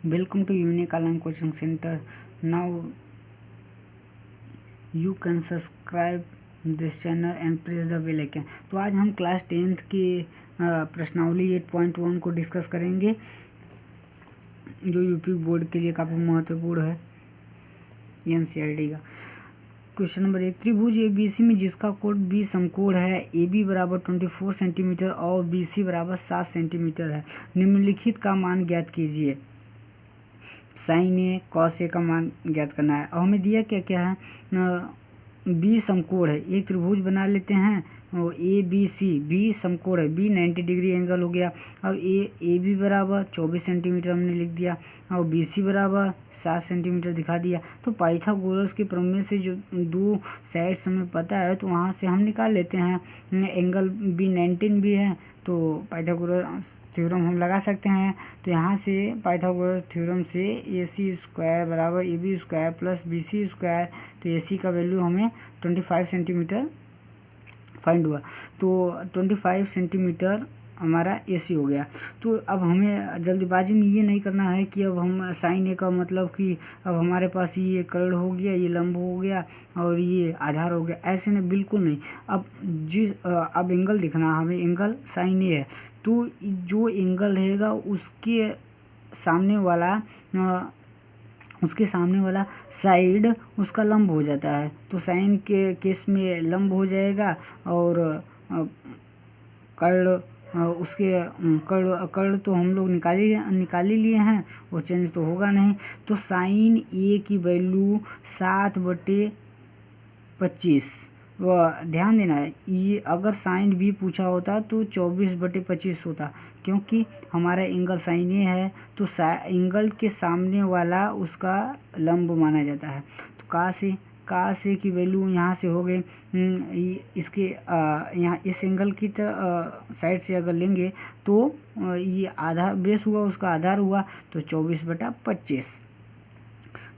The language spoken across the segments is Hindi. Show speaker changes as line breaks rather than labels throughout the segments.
Welcome to Unique Online Coaching Center. Now you can subscribe this channel and press the bell icon. तो आज हम क्लास 10th की प्रश्नावली 8.1 को डिस्कस करेंगे, जो यूपी बोर्ड के लिए काफ़ी महत्वपूर्ण है, एनसीईआरटी का। क्वेश्चन नंबर 1, त्रिभुज एबीसी में जिसका कोण बी समकोण है, ए बी बराबर 24 सेंटीमीटर और बी सी बराबर 7 सेंटीमीटर है, निम्नलिखित का मान ज्ञात कीजिए। साइन ए कॉस ए का मान ज्ञात करना है। अब हमें दिया क्या क्या है, बी समकोण है, एक त्रिभुज बना लेते हैं, ए बी सी, बी समकोण है, बी 90 डिग्री एंगल हो गया। अब ए बी बराबर 24 सेंटीमीटर हमने लिख दिया और बी सी बराबर 7 सेंटीमीटर दिखा दिया। तो पाइथागोरस के प्रमेय से जो दो साइड्स हमें पता है तो वहाँ से हम निकाल लेते हैं। एंगल बी 19 भी है तो पाइथागोरस थ्योरम हम लगा सकते हैं। तो यहाँ से पाइथागोरस थ्योरम से ए सी स्क्वायर बराबर A B square plus B C square, तो ए सी का वैल्यू हमें 25 सेंटीमीटर फाइंड हुआ। तो 25 सेंटीमीटर हमारा ए सी हो गया। तो अब हमें जल्दबाजी में ये नहीं करना है कि अब हम साइन ए का मतलब कि अब हमारे पास ये कर्ण हो गया, ये लंब हो गया और ये आधार हो गया, ऐसे नहीं, बिल्कुल नहीं। अब एंगल दिखना हमें, एंगल साइन ए है तो जो एंगल रहेगा उसके सामने वाला साइड उसका लंब हो जाता है। तो साइन के केस में लंब हो जाएगा और कर्ण उसके कर्ण तो हम लोग निकाल ही लिए हैं, वो चेंज तो होगा नहीं। तो साइन ए की वैल्यू 7/25, ध्यान देना है, ये अगर साइन बी पूछा होता तो 24/25 होता, क्योंकि हमारा एंगल साइन ए है तो एंगल के सामने वाला उसका लंब माना जाता है। तो काश ए की वैल्यू यहाँ से हो गई, इसके यहाँ इस एंगल की साइड से अगर लेंगे तो ये आधार बेस हुआ, उसका आधार हुआ, तो 24/25।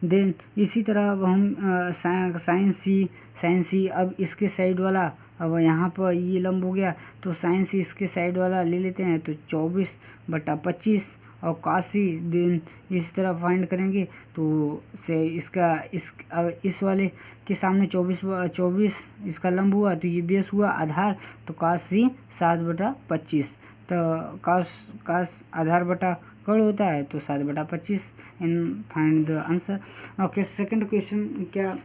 देन इसी तरह अब हम साइन सी, अब इसके साइड वाला, अब यहाँ पर ये लंब हो गया तो साइन सी इसके साइड वाला ले लेते हैं, तो 24/25 और काशी देन इस तरह फाइंड करेंगे तो से इस वाले के सामने 24 इसका लंब हुआ तो ये बेस हुआ आधार, तो काशी 7/25, तो काश आधार बटा कर्ण होता है तो 7/25 and find the answer. Okay, second question क्या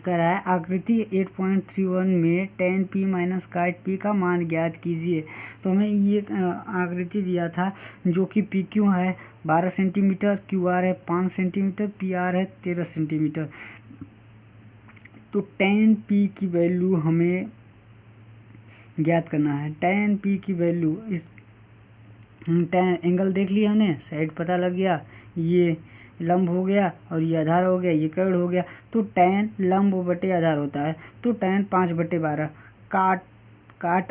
कह रहा है, आकृति 8.31 में tan p माइनस काट p का मान ज्ञात कीजिए। तो हमें ये आकृति दिया था जो कि पी क्यू है 12 सेंटीमीटर, क्यू आर है 5 सेंटीमीटर, पी आर है 13 सेंटीमीटर। तो tan p की वैल्यू हमें ज्ञात करना है। tan p की वैल्यू, इस tan एंगल देख लिया हमने, साइड पता लग गया, ये लंब हो गया और ये आधार हो गया, ये कर्ण हो गया। तो tan लंब बटे आधार होता है, तो tan 5/12 काट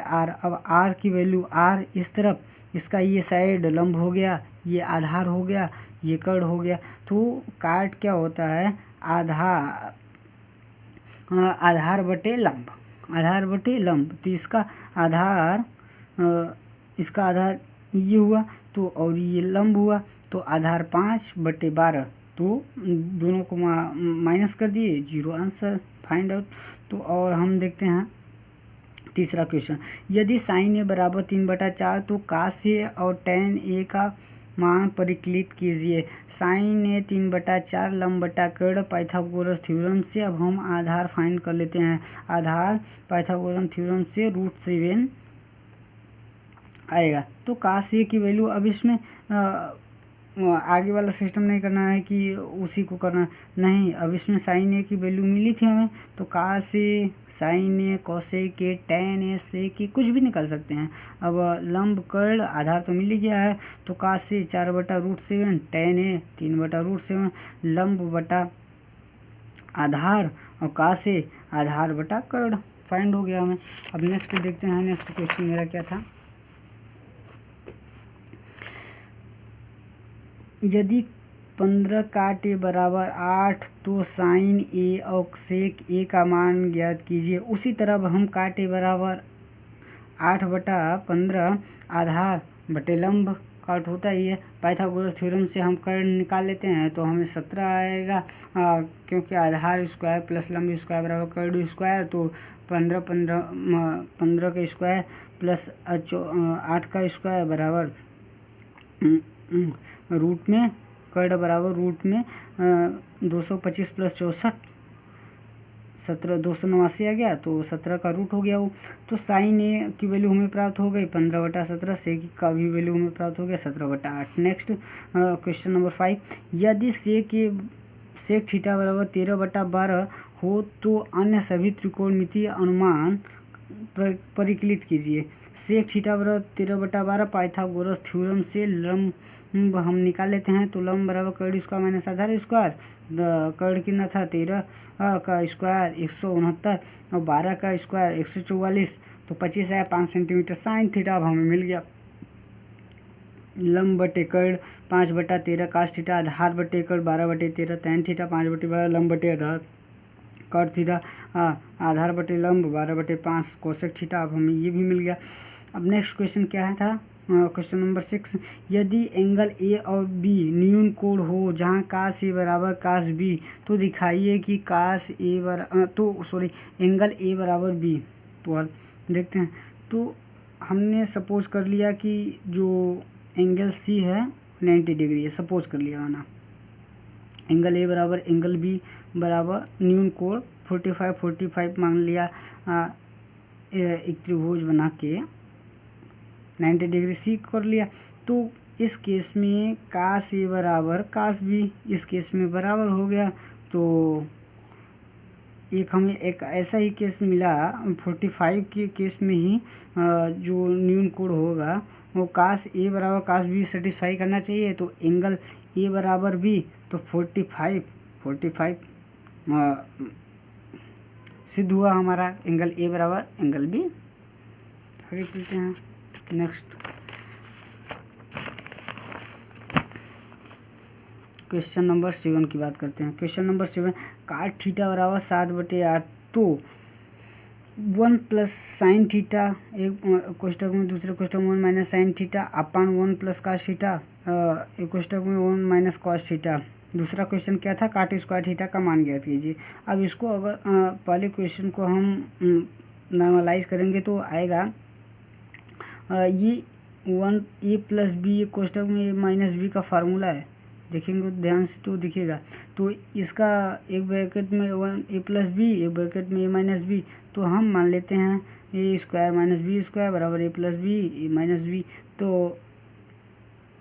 आर। अब आर की वैल्यू, आर इस तरफ, इसका ये साइड लंब हो गया, ये आधार हो गया, ये कर्ण हो गया। तो काट क्या होता है, आधार बटे लंब। तो इसका आधार ये हुआ तो और ये लंब हुआ, तो आधार 5/12, तो दोनों को माइनस कर दिए, 0 आंसर फाइंड आउट। तो और हम देखते हैं तीसरा क्वेश्चन, यदि साइन ए बराबर 3/4 तो काश ए और tan ए का मान परिकलित कीजिए। साइन ए 3/4 लंब बटा कर्ण पाइथागोरस थ्योरम से। अब हम आधार फाइंड कर लेते हैं, आधार पाइथागोरस थ्योरम से √7 आएगा। तो काश ए की वैल्यू, अब इसमें आगे वाला सिस्टम नहीं करना है कि उसी को करना नहीं, अब इसमें साइन ए की वैल्यू मिली थी हमें, तो cos A, sine A, cosec A, tan A, sec A, कुछ भी निकाल सकते हैं। अब लंब कर्ण आधार तो मिल ही गया है, तो काश ए 4/√7, tan ए 3/√7, लंब बटा आधार और काश ए आधार बटा कर्ण फाइंड हो गया हमें। अब नेक्स्ट देखते हैं, नेक्स्ट क्वेश्चन मेरा क्या था, यदि 15 काट ए बराबर 8 तो साइन ए और सेक ए का मान ज्ञात कीजिए। उसी तरह हम काट ए बराबर 8/15 आधार बटे लंब काट होता ही है। पाइथागोरस थ्योरम से हम कर्ड निकाल लेते हैं तो हमें 17 आएगा, क्योंकि आधार स्क्वायर प्लस लंब स्क्वायर बराबर कर्ड स्क्वायर, तो 15 का स्क्वायर प्लस 8 का स्क्वायर बराबर रूट में कर्ड बराबर रूट में 225 प्लस 64 17 289 आ गया, तो 17 का रूट हो गया वो। तो साइन ए की वैल्यू हमें प्राप्त हो गई 15/17, सेक का भी वैल्यू हमें प्राप्त हो गया 17/8। नेक्स्ट क्वेश्चन नंबर 5, यदि सेक थीटा बराबर 13/12 हो तो अन्य सभी त्रिकोणमितीय अनुमान परिकलित कीजिए। सेक थीटा बराबर 13/12 पाइथागोरस थ्योरम से लंब हम निकाल लेते हैं, तो लंब बराबर कर्ड स्क्वायर माइनस आधार स्क्वायर। कर्ड कितना था 13 का स्क्वायर 169 और 12 का स्क्वायर 144, तो 25 आया 5 सेंटीमीटर। साइन थीटा अब हमें मिल गया, लंब बटे कर्ड 5/13 कास थीटा, आधार बटे कर्ड 12/13 टैन थीटा, 5/12 लंब बटे आधार कर्ड थीटा, आधार बटे लंब 12/5 कोसेक थीटा। अब हमें ये भी मिल गया। अब नेक्स्ट क्वेश्चन क्या था, क्वेश्चन नंबर 6, यदि एंगल ए और बी न्यून कोण हो जहां कास ए बराबर कास बी, तो दिखाइए कि कास ए एंगल ए बराबर बी। तो देखते हैं, तो हमने सपोज कर लिया कि जो एंगल सी है 90 डिग्री है, सपोज कर लिया ना। एंगल ए बराबर एंगल बी बराबर न्यून कोण 45 मान लिया, एक त्रिभुज बना के 90 डिग्री सी कर लिया। तो इस केस में कास ए बराबर कास बी इस केस में बराबर हो गया। तो एक हमें एक ऐसा ही केस मिला 45 के केस में ही जो न्यून कोण होगा वो कास ए बराबर कास बी सेटिस्फाई करना चाहिए। तो एंगल ए बराबर बी, तो 45 सिद्ध हुआ हमारा एंगल ए बराबर एंगल बी। आगे चलते हैं। नेक्स्ट क्वेश्चन नंबर 7 की बात करते हैं। क्वेश्चन नंबर 7, काट थीटा बराबर 7/8, तो 1 प्लस साइन थीटा एक कोष्टक में, दूसरे कोष्टक में 1 minus sine theta upon 1 plus cos theta, एक कोष्टक में 1 माइनस कॉस थीटा। दूसरा क्वेश्चन क्या था, काट स्क्वायर थीटा का मान ज्ञात कीजिए। अब इसको अगर पहले क्वेश्चन को हम नॉर्मलाइज करेंगे तो आएगा ये 1 ए प्लस बी कोष्टक में ए माइनस बी का फार्मूला है, देखेंगे ध्यान से तो दिखेगा। तो इसका एक ब्रैकेट में 1 ए प्लस बी, एक ब्रैकेट में ए माइनस बी, तो हम मान लेते हैं ए स्क्वायर माइनस बी स्क्वायर बराबर ए प्लस बी ए माइनस बी। तो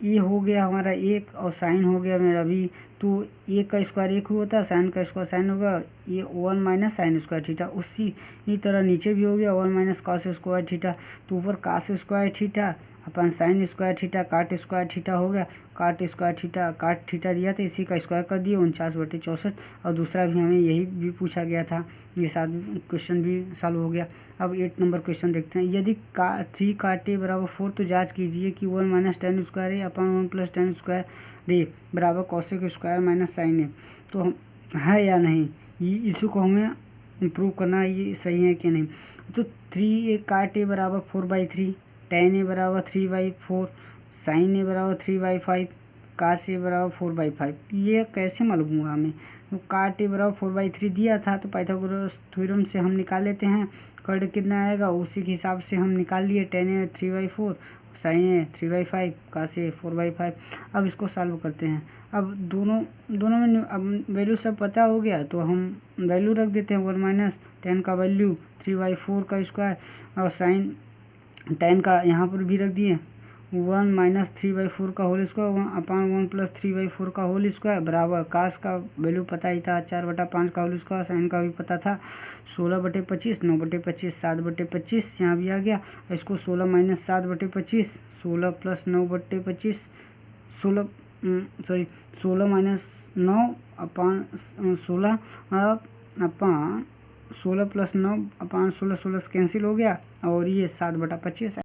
ये हो गया हमारा एक और साइन हो गया मेरा बी। तो ए का स्क्वायर एक होता, साइन का स्क्वायर साइन होगा, ये 1 माइनस साइन स्क्वायर थीटा। उसी तरह नीचे भी हो गया 1 माइनस कॉस स्क्वायर थीटा। तो ऊपर कास स्क्वायर थीटा अपन sine square theta cot square theta हो गया। काट स्क्वायर थीटा काट थीटा दिया था, इसी का स्क्वायर कर दिए 49/64। और दूसरा भी हमें यही भी पूछा गया था, ये 7 क्वेश्चन भी सॉल्व हो गया। अब 8 नंबर क्वेश्चन देखते हैं। यदि 3 काट ए बराबर 4, तो जांच कीजिए कि 1 माइनस टेन स्क्वायर ए अपन 1 प्लस टेन स्क्वायर ए बराबर कॉसेक स्क्वायर माइनस साइन ए, तो है या नहीं, ये इसी को हमें इम्प्रूव करना है, ये सही है कि नहीं। तो 3 काट ए बराबर 4/3, टेन ए बराबर 3/4, साइन ए बराबर 3/5, कास ए बराबर 4/5। ये कैसे मालूम हुआ हमें, तो काट ए बराबर 4/3 दिया था, तो पाइथागोरस थ्योरम से हम निकाल लेते हैं कर्ड कितना आएगा, उसी के हिसाब से हम निकाल लिए। टेन ए 3/4, साइन ए 3/5, कास ए 4/5। अब इसको सॉल्व करते हैं। अब दोनों में अब वैल्यू सब पता हो गया, तो हम वैल्यू रख देते हैं। 1 माइनस टेन का वैल्यू 3/4 का स्क्वायर, और साइन टेन का यहाँ पर भी रख दिए 1 माइनस 3/4 का होल स्क्वायर अपान 1 प्लस 3/4 का होल स्क्वायर बराबर कास का वैल्यू पता ही था 4/5 का होल स्क्वायर, साइन का भी पता था 16/25, 9/25, 7/25 यहाँ भी आ गया। इसको 16 माइनस 7/25, 16 प्लस 9/25, 16 माइनस 9 अपान 16 अपान 16 प्लस 9 अपान 16 16 कैंसिल हो गया, और ये 7/25